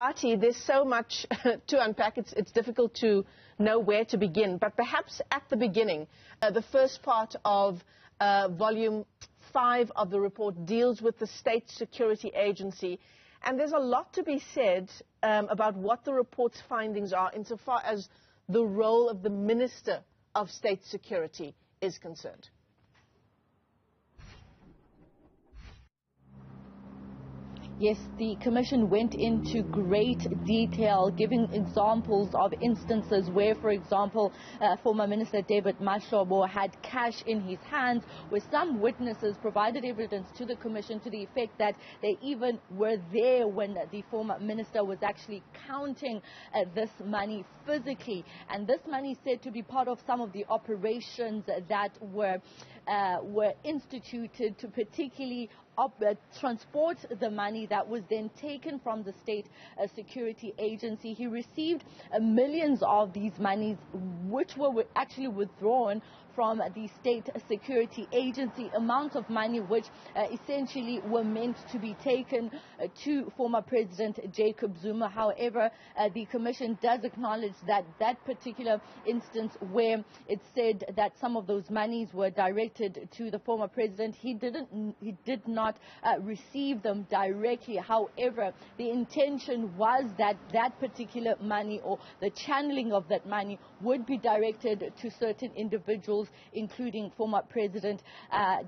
Athi, there's so much to unpack. It's difficult to know where to begin. But perhaps at the beginning, the first part of volume 5 of the report deals with the State Security Agency. And there's a lot to be said about what the report's findings are insofar as the role of the Minister of State Security is concerned. Yes, the Commission went into great detail, giving examples of instances where, for example, former Minister David Mahlobo had cash in his hands, where some witnesses provided evidence to the Commission to the effect that they even were there when the former minister was actually counting this money physically. And this money is said to be part of some of the operations that were instituted to particularly transport the money that was then taken from the State Security Agency. He received millions of these monies, which were actually withdrawn from the State Security Agency, amounts of money which essentially were meant to be taken to former President Jacob Zuma. However, the Commission does acknowledge that that particular instance where it said that some of those monies were directed to the former president, he did not receive them directly. However, the intention was that that particular money, or the channeling of that money, would be directed to certain individuals, including former President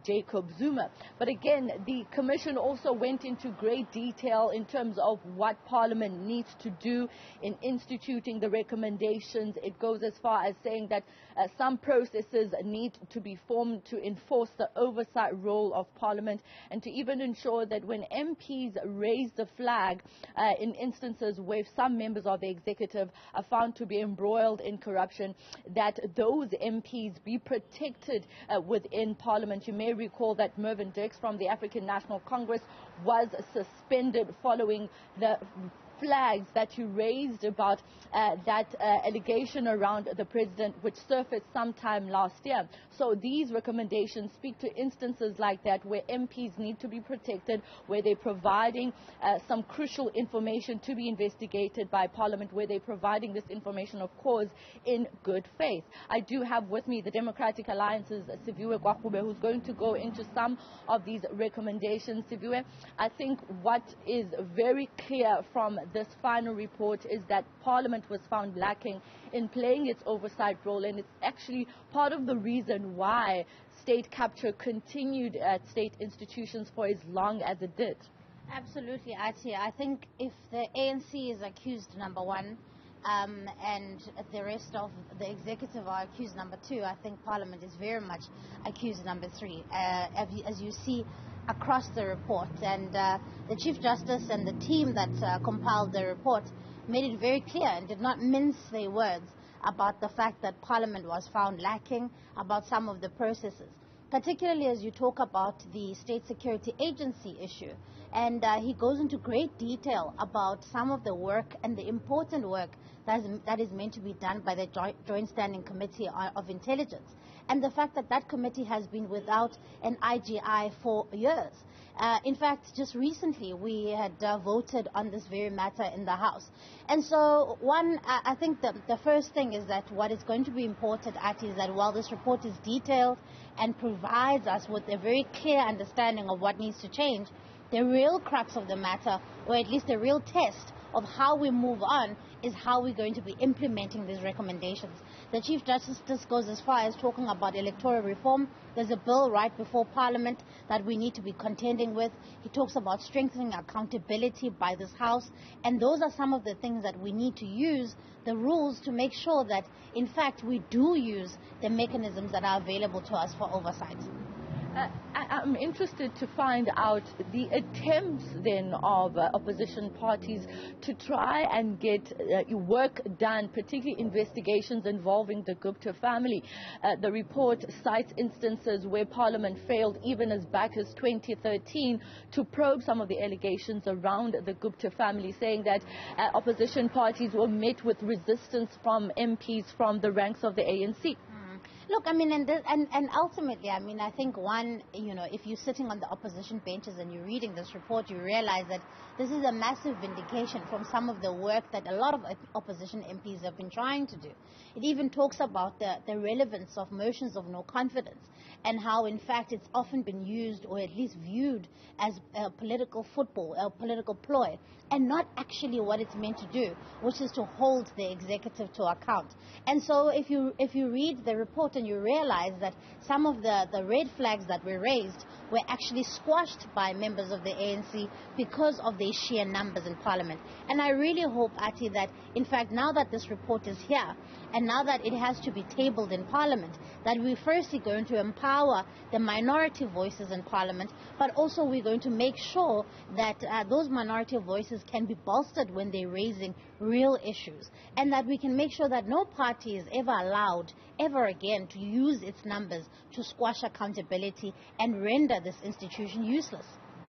Jacob Zuma. But again, the Commission also went into great detail in terms of what Parliament needs to do in instituting the recommendations. It goes as far as saying that some processes need to be formed to enforce the oversight role of Parliament, and to even ensure that when MPs raise the flag in instances where some members of the executive are found to be embroiled in corruption, that those MPs be protected within Parliament. You may recall that Mervyn Dirks from the African National Congress was suspended following the flags that you raised about that allegation around the president, which surfaced sometime last year. So these recommendations speak to instances like that, where MPs need to be protected, where they're providing some crucial information to be investigated by Parliament, where they're providing this information, of course, in good faith. I do have with me the Democratic Alliance's Siviwe Gwarube, who's going to go into some of these recommendations. Siviwe, I think what is very clear from this final report is that Parliament was found lacking in playing its oversight role, and it's actually part of the reason why state capture continued at state institutions for as long as it did. Absolutely, Athi. I think if the ANC is accused number one, and the rest of the executive are accused number two, I think Parliament is very much accused number three, as you see across the report. And the Chief Justice and the team that compiled the report made it very clear and did not mince their words about the fact that Parliament was found lacking, about some of the processes, particularly as you talk about the State Security Agency issue. And he goes into great detail about some of the work and the important work that is meant to be done by the Joint Standing Committee of Intelligence, and the fact that that committee has been without an IGI for years. In fact, just recently we had voted on this very matter in the House. And so I think the first thing is that what is going to be important, Athi, is that while this report is detailed and provides us with a very clear understanding of what needs to change, the real crux of the matter, or at least the real test of how we move on, is how we're going to be implementing these recommendations. The Chief Justice goes as far as talking about electoral reform. There's a bill right before Parliament that we need to be contending with. He talks about strengthening accountability by this House. And those are some of the things that we need to use, the rules, to make sure that, in fact, we do use the mechanisms that are available to us for oversight. I'm interested to find out the attempts then of opposition parties to try and get work done, particularly investigations involving the Gupta family. The report cites instances where Parliament failed even as back as 2013 to probe some of the allegations around the Gupta family, saying that opposition parties were met with resistance from MPs from the ranks of the ANC. Look, I mean, and ultimately, I mean, I think one, if you're sitting on the opposition benches and you're reading this report, you realize that this is a massive vindication from some of the work that a lot of opposition MPs have been trying to do. It even talks about the relevance of motions of no confidence and how, in fact, it's often been used or at least viewed as a political football, a political ploy, and not actually what it's meant to do, which is to hold the executive to account. And so if you read the report and you realize that some of the red flags that were raised were actually squashed by members of the ANC because of their sheer numbers in Parliament. And I really hope, Athi, that in fact now that this report is here and now that it has to be tabled in Parliament, that we're firstly going to empower the minority voices in Parliament, but also we're going to make sure that those minority voices can be bolstered when they're raising real issues, and that we can make sure that no party is ever allowed ever again to use its numbers to squash accountability and render this institution useless.